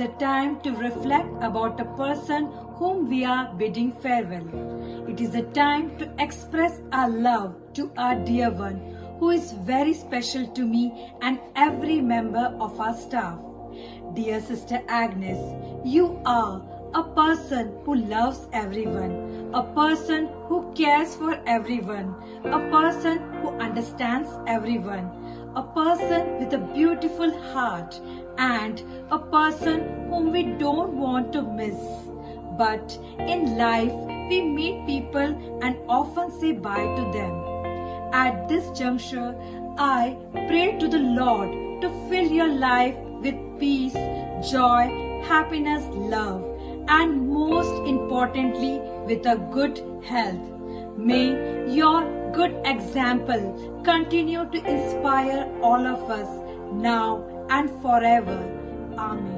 a time to reflect about a person whom we are bidding farewell. It is a time to express our love to our dear one who is very special to me and every member of our staff. Dear Sister Agnes, you are a person who loves everyone, a person who cares for everyone, a person who understands everyone, a person with a beautiful heart, and a person whom we don't want to miss. But in life, we meet people and often say bye to them. At this juncture, I pray to the Lord to fill your life with peace, joy, happiness, love, and most importantly, with a good health. May your good example continue to inspire all of us now and forever. Amen.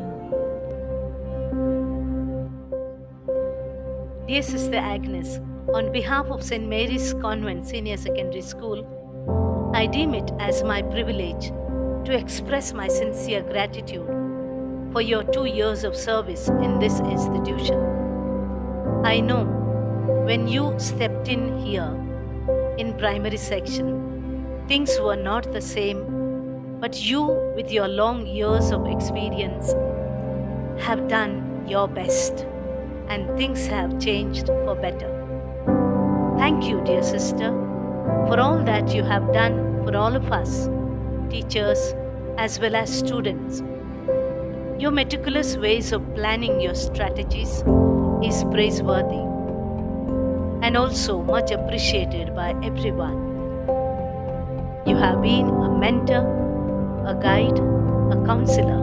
Dear Sister Agnes, on behalf of St. Mary's Convent Senior Secondary School, I deem it as my privilege to express my sincere gratitude for your 2 years of service in this institution. I know when you stepped in here in primary section, things were not the same, but you, with your long years of experience, have done your best and things have changed for better. Thank you, dear sister, for all that you have done for all of us, teachers as well as students. Your meticulous ways of planning your strategies is praiseworthy and also much appreciated by everyone. You have been a mentor, a guide, a counselor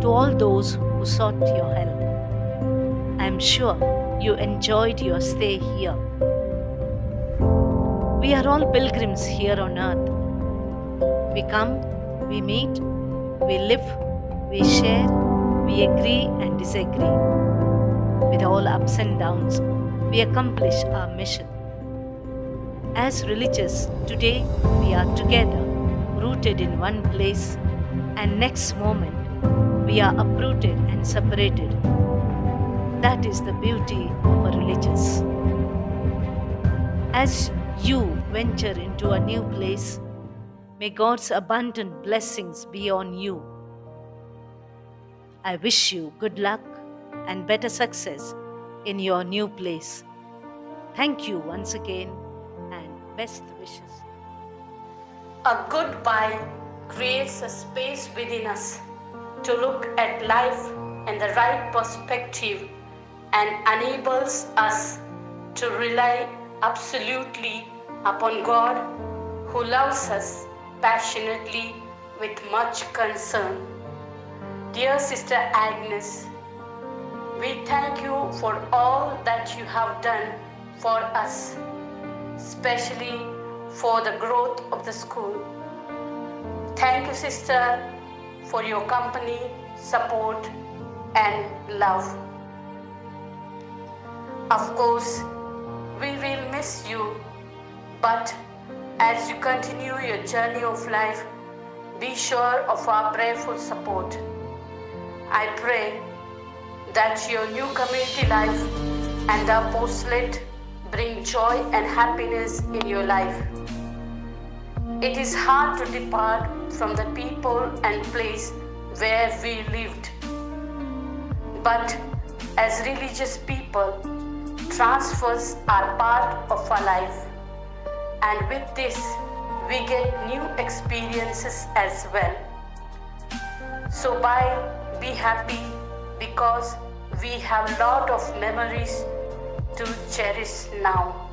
to all those who sought your help. I am sure you enjoyed your stay here. We are all pilgrims here on earth. We come, we meet, we live, we share, we agree and disagree. With all ups and downs, we accomplish our mission. As religious, today we are together, rooted in one place, and next moment we are uprooted and separated. That is the beauty of a religious. As you venture into a new place, may God's abundant blessings be on you. I wish you good luck and better success in your new place. Thank you once again and best wishes. A goodbye creates a space within us to look at life in the right perspective and enables us to rely absolutely upon God who loves us passionately with much concern. Dear Sister Agnes, we thank you for all that you have done for us, especially for the growth of the school. Thank you, Sister, for your company, support, and love. Of course, we will miss you, but as you continue your journey of life, be sure of our prayerful support. I pray that your new community life and the apostolate bring joy and happiness in your life. It is hard to depart from the people and place where we lived. But as religious people, transfers are part of our life. And with this, we get new experiences as well. So be happy because we have a lot of memories to cherish now.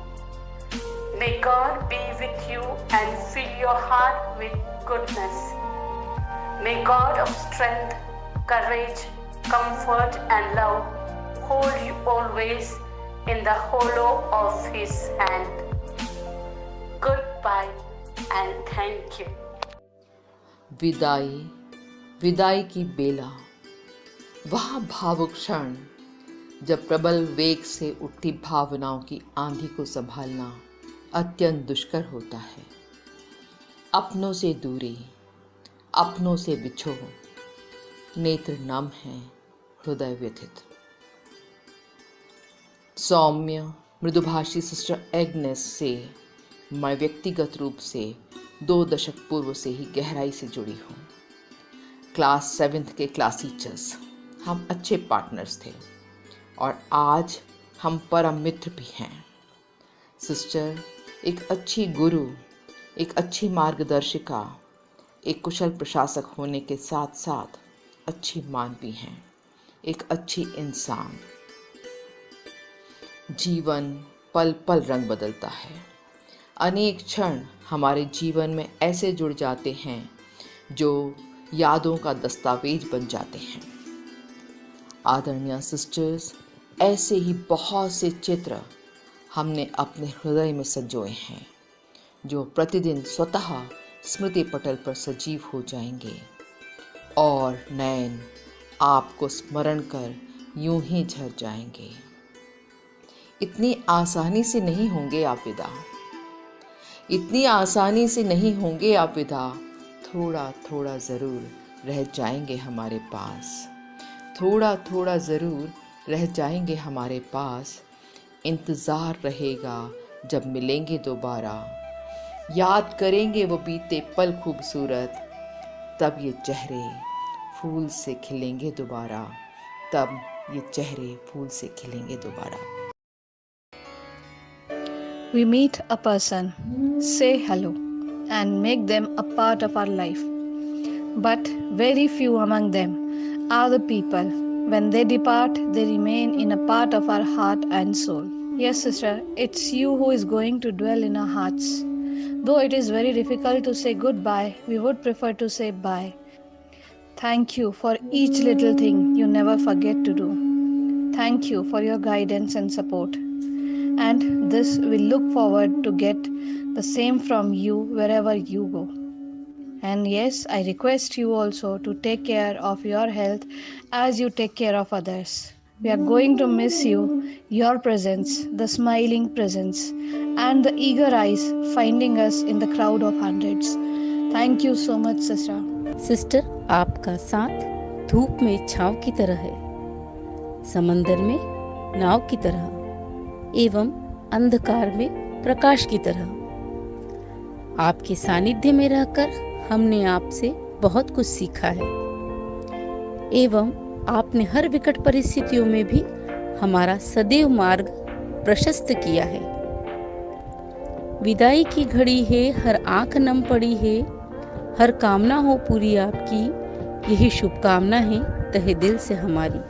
May God be with you and fill your heart with goodness. May God of strength, courage, comfort and love hold you always in the hollow of His hand. Goodbye and thank you. विदाई की बेला, वह भावुक क्षण जब प्रबल वेग से उठती भावनाओं की आंधी को संभालना अत्यंत दुष्कर होता है। अपनों से दूरी, अपनों से बिछो, नेत्र नम हैं, हृदय व्यथित। सौम्य मृदुभाषी सिस्टर एग्नेस से मैं व्यक्तिगत रूप से 2 दशक पूर्व से ही गहराई से जुड़ी हूँ। क्लास 7th के क्लास टीचर्स, हम अच्छे पार्टनर्स थे और आज हम परम मित्र भी हैं। सिस्टर एक अच्छी गुरु, एक अच्छी मार्गदर्शिका, एक कुशल प्रशासक होने के साथ साथ अच्छी मां भी हैं, एक अच्छी इंसान। जीवन पल पल रंग बदलता है। अनेक क्षण हमारे जीवन में ऐसे जुड़ जाते हैं जो यादों का दस्तावेज बन जाते हैं। आदरणीय सिस्टर्स, ऐसे ही बहुत से चित्र हमने अपने हृदय में संजोए हैं जो प्रतिदिन स्वतः स्मृति पटल पर सजीव हो जाएंगे और नयन आपको स्मरण कर यूं ही झर जाएंगे। इतनी आसानी से नहीं होंगे आप विदा, इतनी आसानी से नहीं होंगे आप विदा। थोड़ा थोड़ा ज़रूर रह जाएंगे हमारे पास, थोड़ा थोड़ा ज़रूर रह जाएंगे हमारे पास। इंतज़ार रहेगा जब मिलेंगे दोबारा, याद करेंगे वो बीते पल खूबसूरत। तब ये चेहरे फूल से खिलेंगे दोबारा, तब ये चेहरे फूल से खिलेंगे दोबारा। We meet a person, say hello, and make them a part of our life. But very few among them are the people. When they depart, they remain in a part of our heart and soul. Yes, sister, it's you who is going to dwell in our hearts. Though it is very difficult to say goodbye, we would prefer to say bye. Thank you for each little thing you never forget to do. Thank you for your guidance and support. And this we look forward to get the same from you wherever you go. And yes, I request you also to take care of your health as you take care of others. We are going to miss you, your presence, the smiling presence, and the eager eyes finding us in the crowd of hundreds. Thank you so much, sister. Sister, आपका साथ धूप में छांव की तरह है, समंदर में नाव की तरह एवं अंधकार में प्रकाश की तरह। आपके सानिध्य में रहकर हमने आपसे बहुत कुछ सीखा है एवं आपने हर विकट परिस्थितियों में भी हमारा सदैव मार्ग प्रशस्त किया है। विदाई की घड़ी है, हर आंख नम पड़ी है, हर कामना हो पूरी आपकी, यही शुभकामना है तहे दिल से हमारी।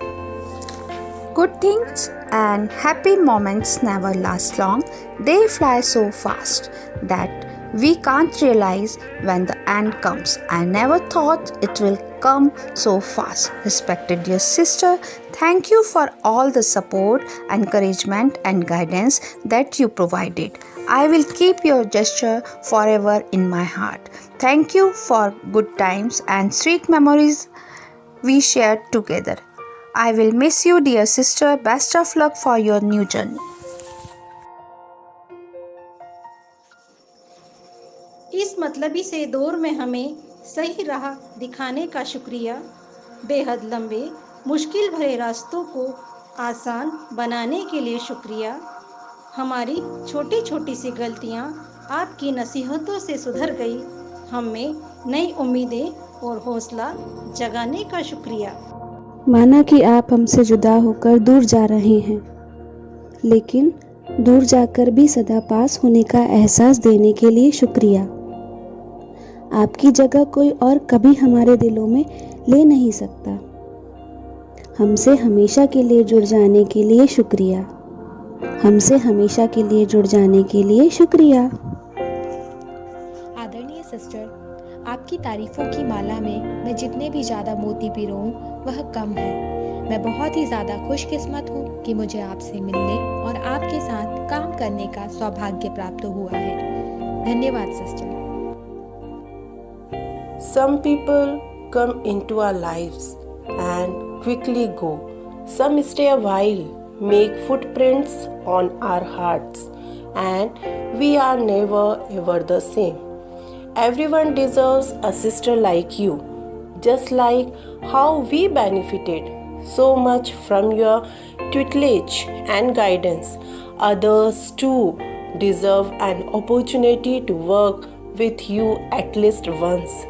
Good things and happy moments never last long. They fly so fast that we can't realize when the end comes. I never thought it will come so fast. Respected dear sister, thank you for all the support, encouragement and guidance that you provided. I will keep your gesture forever in my heart. Thank you for good times and sweet memories we shared together. I will miss you dear sister. Best of luck for your new journey. इस मतलबी से दौर में हमें सही राह दिखाने का शुक्रिया। बेहद लंबे मुश्किल भरे रास्तों को आसान बनाने के लिए शुक्रिया। हमारी छोटी छोटी सी गलतियाँ आपकी नसीहतों से सुधर गई। हमें नई उम्मीदें और हौसला जगाने का शुक्रिया। माना कि आप हमसे जुदा होकर दूर जा रहे हैं, लेकिन दूर जाकर भी सदा पास होने का एहसास देने के लिए शुक्रिया। आपकी जगह कोई और कभी हमारे दिलों में ले नहीं सकता। हमसे हमेशा के लिए जुड़ जाने के लिए शुक्रिया। हमसे हमेशा के लिए जुड़ जाने के लिए शुक्रिया। आदरणीय सिस्टर, आपकी तारीफों की माला में मैं जितने भी ज़्यादा मोती पिरोऊं वह कम है। मैं बहुत ही ज़्यादा खुशकिस्मत हूँ कि मुझे आपसे मिलने और आपके साथ काम करने का सौभाग्य प्राप्त हुआ है। धन्यवाद sister. Some people come into our lives and quickly go. Some stay a while, make footprints on our hearts, and we are never ever the same. Everyone deserves a sister like you, just like how we benefited so much from your tutelage and guidance. Others too deserve an opportunity to work with you at least once.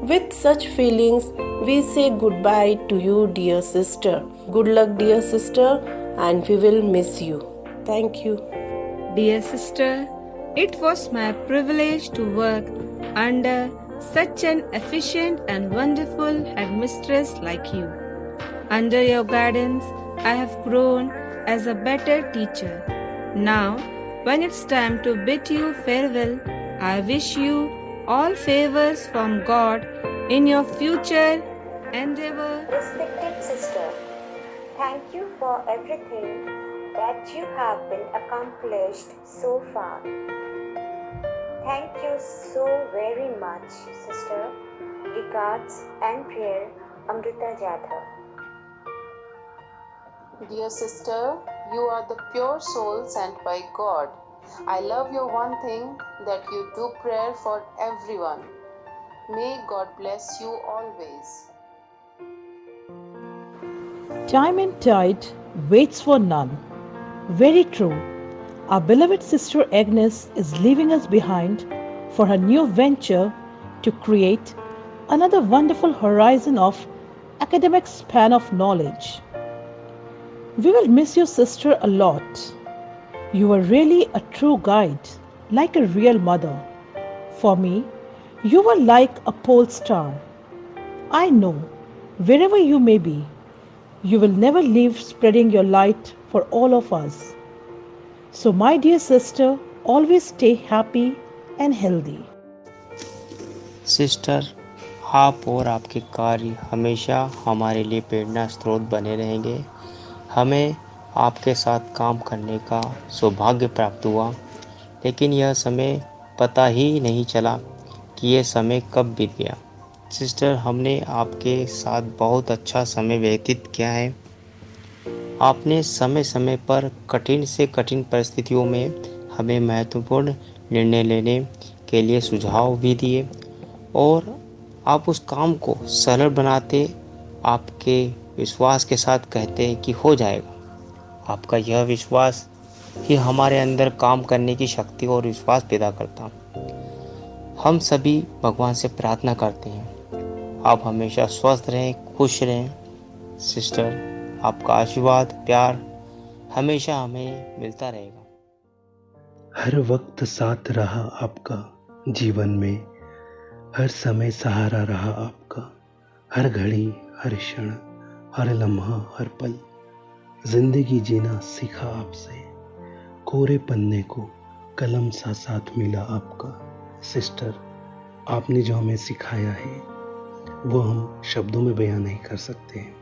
With such feelings, we say goodbye to you, dear sister. Good luck, dear sister, and we will miss you. Thank you. Dear sister, it was my privilege to work under such an efficient and wonderful headmistress like you. Under your guidance, I have grown as a better teacher. Now, when it's time to bid you farewell, I wish you all favors from God in your future endeavor. Respected sister, thank you for everything that you have been accomplished so far. Thank you so very much, sister. Regards and prayer, Amrita Jadhav. Dear sister, you are the pure soul sent by God. I love your one thing, that you do prayer for everyone. May God bless you always. Time and tide waits for none. Very true. Our beloved sister Agnes is leaving us behind for her new venture to create another wonderful horizon of academic span of knowledge. We will miss you, sister, a lot. You were really a true guide, like a real mother. For me, you were like a pole star. I know, wherever you may be, you will never leave spreading your light for all of us. So, my dear sister, always stay happy and healthy. Sister, आप और आपके कार्य हमेशा हमारे लिए प्रेरणा स्रोत बने रहेंगे। हमें आपके साथ काम करने का सौभाग्य प्राप्त हुआ, लेकिन यह समय पता ही नहीं चला कि यह समय कब बीत गया। सिस्टर, हमने आपके साथ बहुत अच्छा समय व्यतीत किया है। आपने समय समय पर कठिन से कठिन परिस्थितियों में हमें महत्वपूर्ण निर्णय लेने के लिए सुझाव भी दिए और आप उस काम को सरल बनाते, आपके विश्वास के साथ कहते हैं कि हो जाएगा। आपका यह विश्वास ही हमारे अंदर काम करने की शक्ति और विश्वास पैदा करता। हम सभी भगवान से प्रार्थना करते हैं आप हमेशा स्वस्थ रहें, खुश रहें। सिस्टर, आपका आशीर्वाद, प्यार हमेशा हमें मिलता रहेगा। हर वक्त साथ रहा आपका जीवन में, हर समय सहारा रहा आपका, हर घड़ी, हर क्षण, हर लम्हा, हर पल जिंदगी जीना सीखा आपसे। कोरे पन्ने को कलम सा साथ मिला आपका। सिस्टर, आपने जो हमें सिखाया है वो हम शब्दों में बयां नहीं कर सकते हैं।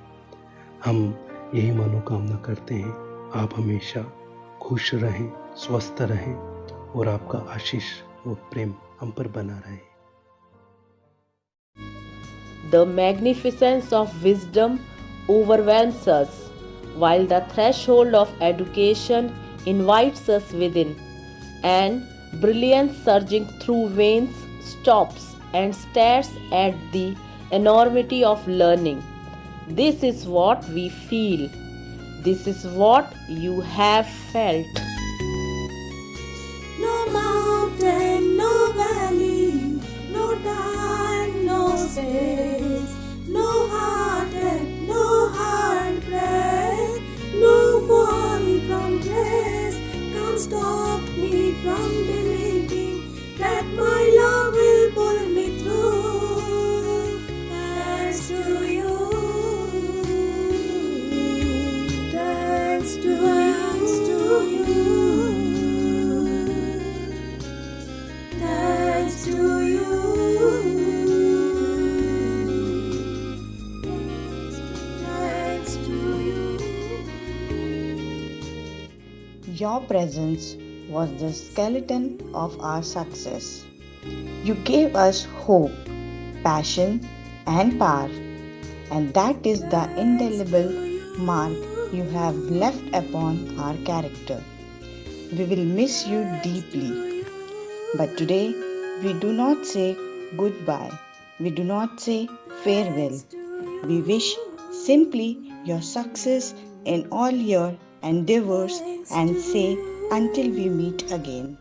हम यही मनोकामना करते हैं आप हमेशा खुश रहें, स्वस्थ रहें और आपका आशीष और प्रेम हम पर बना रहे। The magnificence of wisdom overwhelms us, while the threshold of education invites us within, and brilliance surging through veins stops and stares at the enormity of learning. This is what we feel. This is what you have felt. No mountain, no valley, no time, no space, no heartache, no heartbreak, no fall from grace can't stop me from believing that my love will pull me through. Thanks to you. Thanks to you. Thanks to you. Thanks to you. Your presence was the skeleton of our success. You gave us hope, passion, and power, and that is the indelible mark you have left upon our character. We will miss you deeply. But today, we do not say goodbye. We do not say farewell. We wish simply your success in all your endeavors and say until we meet again.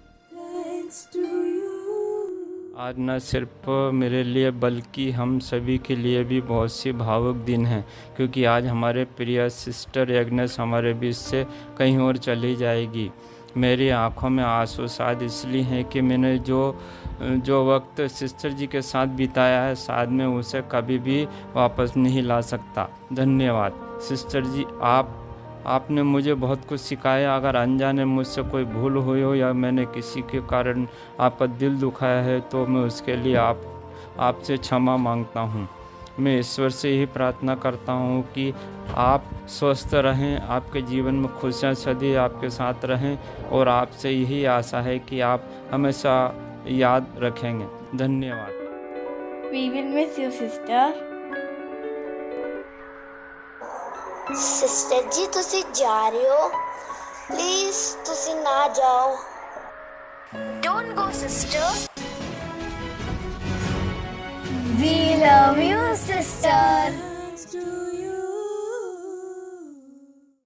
आज न सिर्फ मेरे लिए बल्कि हम सभी के लिए भी बहुत सी भावुक दिन हैं, क्योंकि आज हमारे प्रिय सिस्टर एग्नेस हमारे बीच से कहीं और चली जाएगी। मेरी आंखों में आंसू शायद इसलिए हैं कि मैंने जो वक्त सिस्टर जी के साथ बिताया है, शायद मैं उसे कभी भी वापस नहीं ला सकता। धन्यवाद सिस्टर जी, आपने मुझे बहुत कुछ सिखाया। अगर अनजाने मुझसे कोई भूल हुई हो या मैंने किसी के कारण आपका दिल दुखाया है तो मैं उसके लिए आपसे क्षमा मांगता हूँ। मैं ईश्वर से यही प्रार्थना करता हूँ कि आप स्वस्थ रहें, आपके जीवन में खुशियाँ सदैव आपके साथ रहें, और आपसे यही आशा है कि आप हमेशा याद रखेंगे। धन्यवाद। We will miss you, sister. Sister जी ਤੁਸੀਂ ਜਾ ਰਹੇ ਹੋ, ਪਲੀਜ਼ ਤੁਸੀਂ ਨਾ ਜਾਓ। Don't go, sister. We love you, sister.